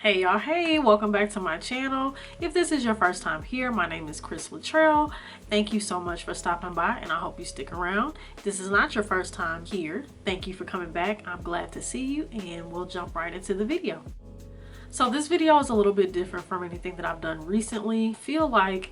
Hey y'all, hey, welcome back to my channel. If this is your first time here, my name is Chris Luttrell. Thank you so much for stopping by and I hope you stick around. If this is not your first time here, thank you for coming back. I'm glad to see you and we'll jump right into the video. So this video is a little bit different from anything that I've done recently. I feel like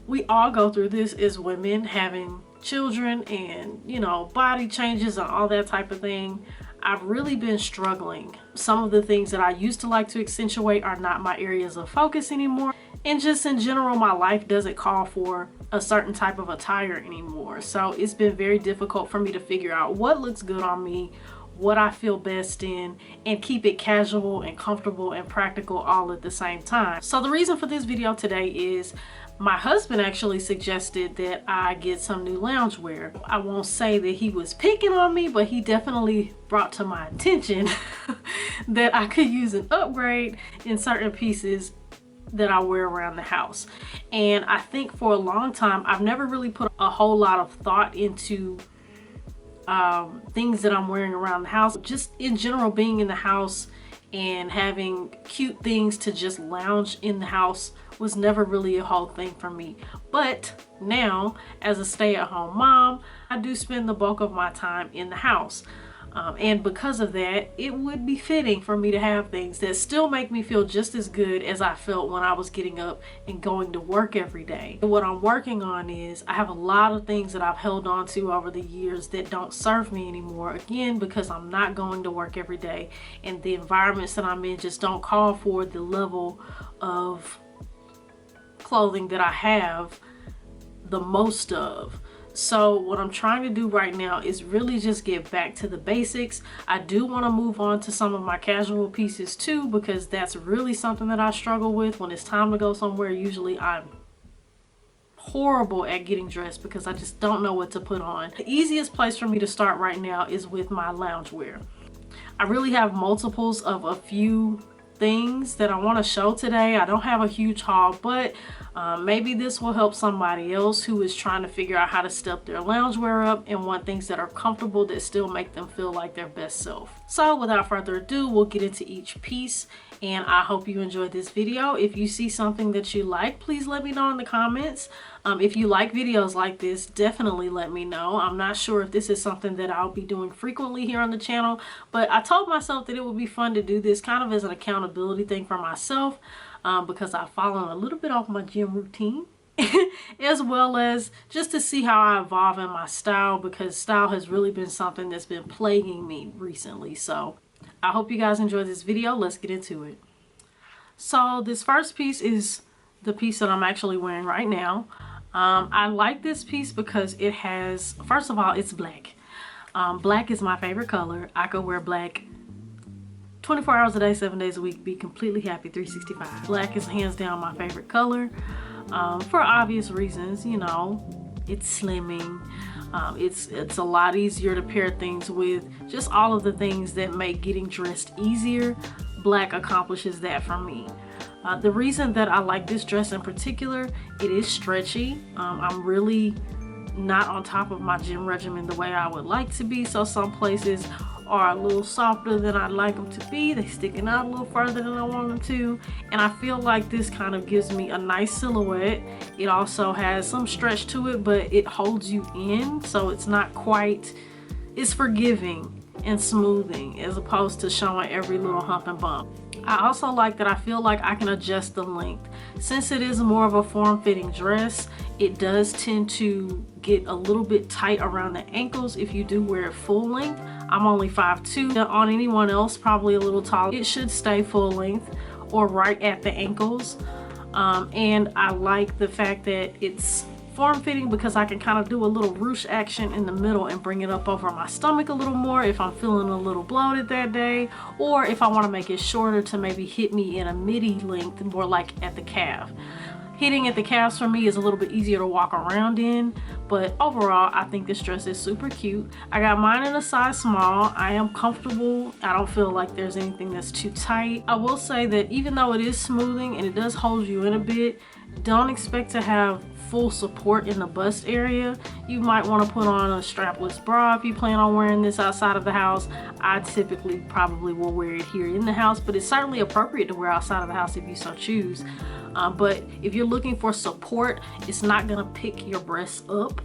we all go through this as women, having children and, you know, body changes and all that type of thing. I've really been struggling. Some of the things that I used to like to accentuate are not my areas of focus anymore. And just in general, my life doesn't call for a certain type of attire anymore. So it's been very difficult for me to figure out what looks good on me, what I feel best in, and keep it casual and comfortable and practical all at the same time. So the reason for this video today is my husband actually suggested that I get some new loungewear. I won't say that he was picking on me, but he definitely brought to my attention that I could use an upgrade in certain pieces that I wear around the house. And I think for a long time, I've never really put a whole lot of thought into things that I'm wearing around the house. Just in general, being in the house and having cute things to just lounge in the house was never really a whole thing for me. But now, as a stay-at-home mom, I do spend the bulk of my time in the house. And because of that, it would be fitting for me to have things that still make me feel just as good as I felt when I was getting up and going to work every day. And what I'm working on is I have a lot of things that I've held on to over the years that don't serve me anymore. Again, because I'm not going to work every day and the environments that I'm in just don't call for the level of clothing that I have the most of. So what I'm trying to do right now is really just get back to the basics. I do want to move on to some of my casual pieces too, because that's really something that I struggle with when it's time to go somewhere. Usually I'm horrible at getting dressed because I just don't know what to put on. The easiest place for me to start right now is with my loungewear. I really have multiples of a few things that I want to show today. I don't have a huge haul, but maybe this will help somebody else who is trying to figure out how to step their loungewear up and want things that are comfortable that still make them feel like their best self. So without further ado, we'll get into each piece and I hope you enjoyed this video. If you see something that you like, please let me know in the comments. If you like videos like this, definitely let me know. I'm not sure if this is something that I'll be doing frequently here on the channel, but I told myself that it would be fun to do this kind of as an accountability thing for myself, because I've fallen a little bit off my gym routine as well as just to see how I evolve in my style, because style has really been something that's been plaguing me recently. So I hope you guys enjoyed this video. Let's get into it. So this first piece is the piece that I'm actually wearing right now. I like this piece because it has, first of all, it's black. Black is my favorite color. I could wear black 24 hours a day, 7 days a week, be completely happy, 365. Black is hands down my favorite color, for obvious reasons. You know, it's slimming. It's a lot easier to pair things with. Just all of the things that make getting dressed easier. Black accomplishes that for me. The reason that I like this dress in particular, it is stretchy. I'm really not on top of my gym regimen the way I would like to be, so some places are a little softer than I'd like them to be. They're sticking out a little further than I want them to, and I feel like this kind of gives me a nice silhouette. It also has some stretch to it, but it holds you in, so it's not quite, it's forgiving and smoothing as opposed to showing every little hump and bump. I also like that I feel like I can adjust the length. Since it is more of a form-fitting dress, it does tend to get a little bit tight around the ankles if you do wear it full length. I'm only 5'2". On anyone else, probably a little taller. It should stay full length or right at the ankles. And I like the fact that it's form-fitting because I can kind of do a little ruche action in the middle and bring it up over my stomach a little more if I'm feeling a little bloated that day, or if I want to make it shorter to maybe hit me in a midi length, more like at the calf. Hitting at the calves for me is a little bit easier to walk around in, but overall I think this dress is super cute. I got mine in a size small. I am comfortable. I don't feel like there's anything that's too tight. I will say that even though it is smoothing and it does hold you in a bit, don't expect to have full support in the bust area. You might want to put on a strapless bra if you plan on wearing this outside of the house. I typically probably will wear it here in the house, but it's certainly appropriate to wear outside of the house if you so choose. But if you're looking for support, it's not gonna pick your breasts up.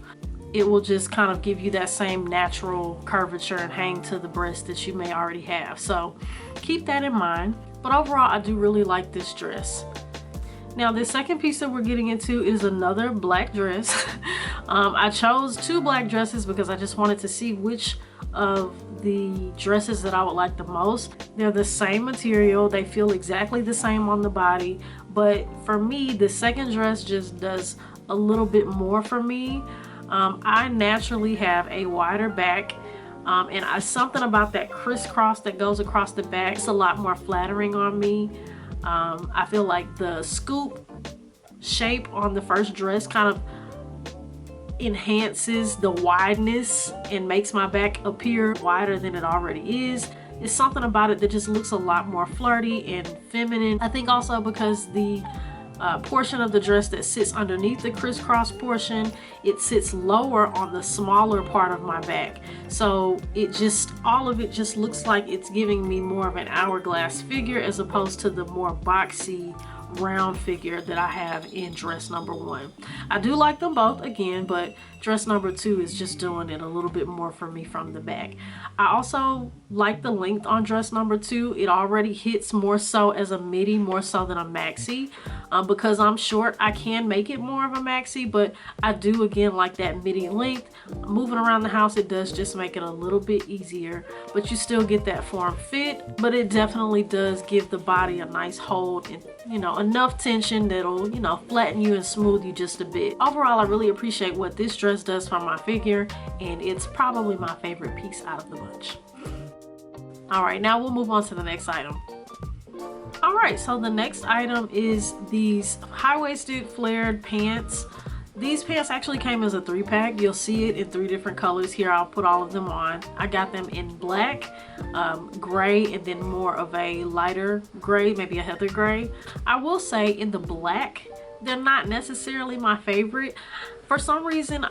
It will just kind of give you that same natural curvature and hang to the breast that you may already have. So keep that in mind. But overall, I do really like this dress. Now, the second piece that we're getting into is another black dress. I chose 2 black dresses because I just wanted to see which of the dresses that I would like the most. They're the same material, they feel exactly the same on the body, but for me, the second dress just does a little bit more for me. I naturally have a wider back, and something about that crisscross that goes across the back, it's a lot more flattering on me. I feel like the scoop shape on the first dress kind of enhances the wideness and makes my back appear wider than it already is. It's something about it that just looks a lot more flirty and feminine. I think also because the portion of the dress that sits underneath the crisscross portion, it sits lower on the smaller part of my back. So it just, all of it just looks like it's giving me more of an hourglass figure as opposed to the more boxy round figure that I have in dress number 1. I do like them both again, but dress number 2 is just doing it a little bit more for me from the back. I also like the length on dress number 2. It already hits more so as a midi more so than a maxi. Because I'm short, I can make it more of a maxi, but I do again like that midi length. Moving around the house, it does just make it a little bit easier, but you still get that form fit, but it definitely does give the body a nice hold and, you know, enough tension that'll, you know, flatten you and smooth you just a bit. Overall, I really appreciate what this dress does for my figure, and it's probably my favorite piece out of the bunch. All right, now we'll move on to the next item. All right, so the next item is these high-waisted flared pants. These pants actually came as a 3-pack. You'll see it in 3 different colors. Here, I'll put all of them on. I got them in black, gray, and then more of a lighter gray, maybe a heather gray. I will say in the black, they're not necessarily my favorite. For some reason,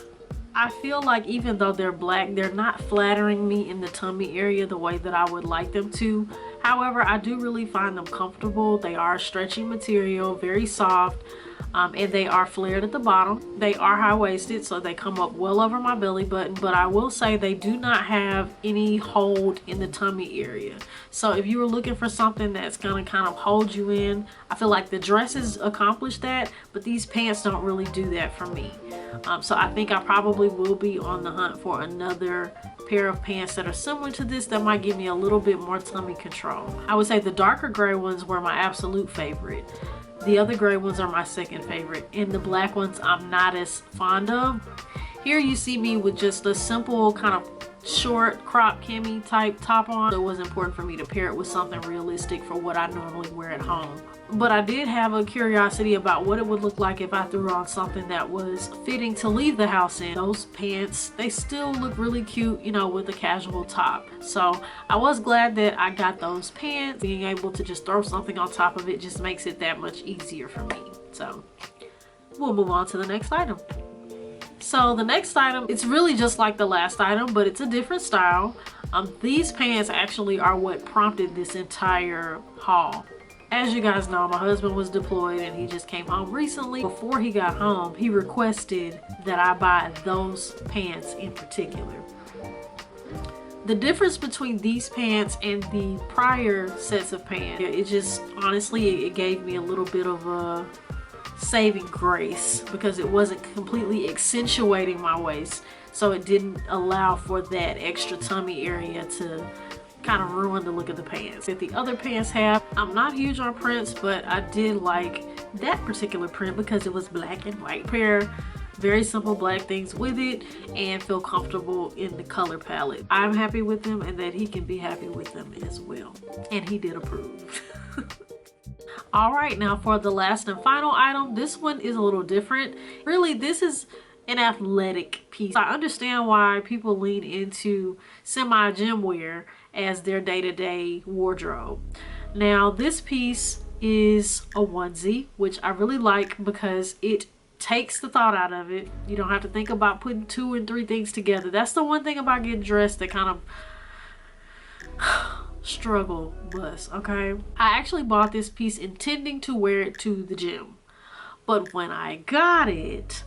I feel like even though they're black, they're not flattering me in the tummy area the way that I would like them to. However, I do really find them comfortable. They are stretchy material, very soft, and they are flared at the bottom. They are high-waisted, so they come up well over my belly button, but I will say they do not have any hold in the tummy area. So if you were looking for something that's gonna kind of hold you in, I feel like the dresses accomplish that, but these pants don't really do that for me. So I think I probably will be on the hunt for another pair of pants that are similar to this that might give me a little bit more tummy control. I would say the darker gray ones were my absolute favorite. The other gray ones are my second favorite, and the black ones I'm not as fond of. Here you see me with just a simple kind of short crop cami type top on. It was important for me to pair it with something realistic for what I normally wear at home. But I did have a curiosity about what it would look like if I threw on something that was fitting to leave the house in. Those pants, they still look really cute, you know, with a casual top. So I was glad that I got those pants. Being able to just throw something on top of it just makes it that much easier for me. So we'll move on to the next item. So the next item, it's really just like the last item, but it's a different style. These pants actually are what prompted this entire haul. As you guys know, my husband was deployed and he just came home recently. Before he got home, he requested that I buy those pants in particular. The difference between these pants and the prior sets of pants, it just, honestly, it gave me a little bit of a saving grace because it wasn't completely accentuating my waist. So it didn't allow for that extra tummy area to kind of ruin the look of the pants that the other pants have. I'm not huge on prints, but I did like that particular print because it was black and white. Pair very simple black things with it and feel comfortable in the color palette. I'm happy with them and that he can be happy with them as well, and he did approve. All right, now for the last and final item, this one is a little different. Really, this is an athletic piece. I understand why people lean into semi-gym wear as their day-to-day wardrobe. Now, this piece is a onesie, which I really like because it takes the thought out of it. You don't have to think about putting 2 and 3 things together. That's the one thing about getting dressed that kind of struggle bus, okay? I actually bought this piece intending to wear it to the gym, but when I got it,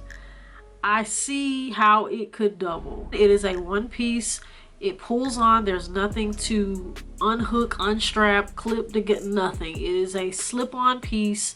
I see how it could double. It is a one piece. It pulls on. There's nothing to unhook, unstrap, clip to get, nothing. It is a slip-on piece,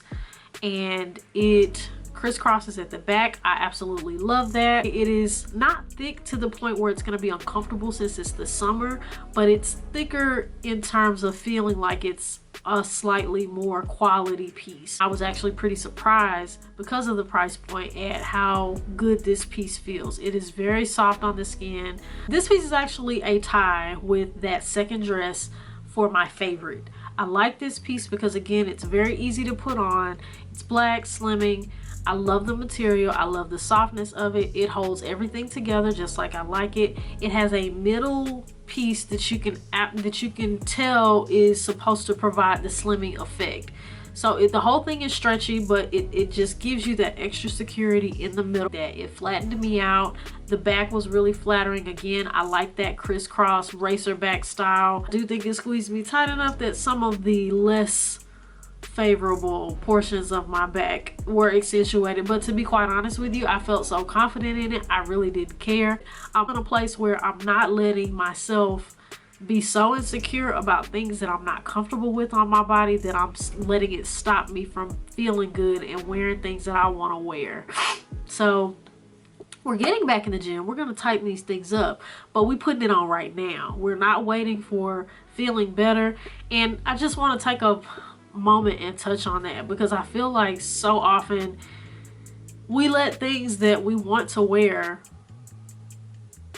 and it crisscrosses at the back. I absolutely love that. It is not thick to the point where it's going to be uncomfortable since it's the summer, but it's thicker in terms of feeling like it's a slightly more quality piece. I was actually pretty surprised because of the price point at how good this piece feels. It is very soft on the skin. This piece is actually a tie with that second dress for my favorite. I like this piece because, again, it's very easy to put on. It's black, slimming. I love the material. I love the softness of it. It holds everything together just like I like it. It has a middle piece that you can tell is supposed to provide the slimming effect. So the whole thing is stretchy, but it just gives you that extra security in the middle. That it flattened me out. The back was really flattering. Again, I like that crisscross racer back style. I do think it squeezed me tight enough that some of the less favorable portions of my back were accentuated, but to be quite honest with you, I felt so confident in it, I really didn't care. I'm in a place where I'm not letting myself be so insecure about things that I'm not comfortable with on my body that I'm letting it stop me from feeling good and wearing things that I want to wear. So we're getting back in the gym. We're going to tighten these things up, but we're putting it on right now. We're not waiting for feeling better. And I just want to take a moment and touch on that because I feel like so often we let things that we want to wear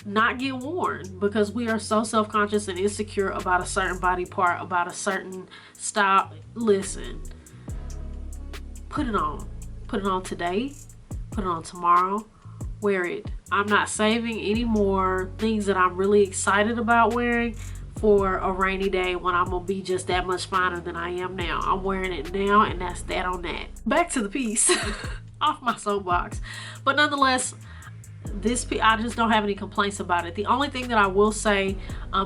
not get worn because we are so self-conscious and insecure about a certain body part, about a certain style. Listen, put it on today, put it on tomorrow, wear it. I'm not saving any more things that I'm really excited about wearing for a rainy day when I'm gonna be just that much finer than I am now. I'm wearing it now, and that's that on that. Back to the piece. Off my soapbox. But nonetheless, this piece, I just don't have any complaints about it. The only thing that I will say,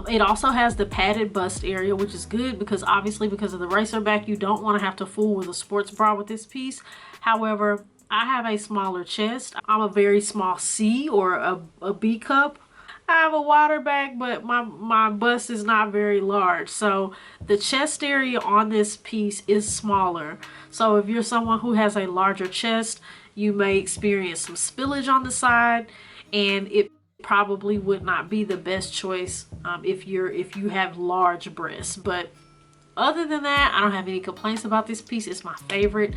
it also has the padded bust area, which is good because obviously because of the racer back, you don't want to have to fool with a sports bra with this piece. However, I have a smaller chest. I'm a very small C or a B cup. I have a wider back, but my bust is not very large. So the chest area on this piece is smaller. So if you're someone who has a larger chest, you may experience some spillage on the side, and it probably would not be the best choice if you have large breasts. But other than that, I don't have any complaints about this piece. It's my favorite.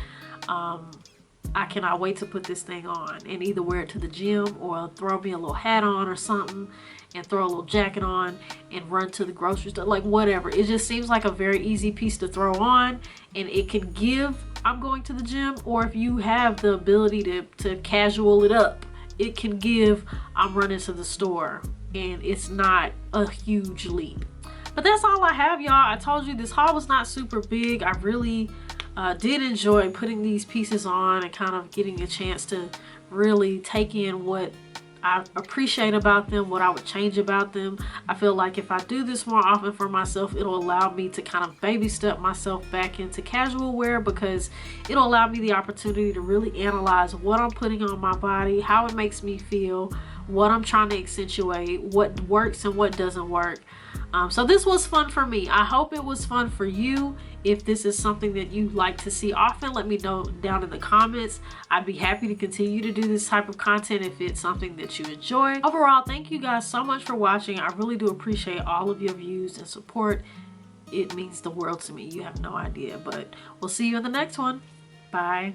I cannot wait to put this thing on and either wear it to the gym or throw me a little hat on or something and throw a little jacket on and run to the grocery store, like whatever. It just seems like a very easy piece to throw on, and it can give I'm going to the gym, or if you have the ability to casual it up, it can give I'm running to the store, and it's not a huge leap. But that's all I have, y'all. I told you this haul was not super big. I really did enjoy putting these pieces on and kind of getting a chance to really take in what I appreciate about them, what I would change about them. I feel like if I do this more often for myself, it'll allow me to kind of baby step myself back into casual wear, because it'll allow me the opportunity to really analyze what I'm putting on my body, how it makes me feel, what I'm trying to accentuate, what works and what doesn't work. So this was fun for me. I hope it was fun for you. If this is something that you like to see often, let me know down in the comments. I'd be happy to continue to do this type of content if it's something that you enjoy. Overall, thank you guys so much for watching. I really do appreciate all of your views and support. It means the world to me. You have no idea, but we'll see you in the next one. Bye.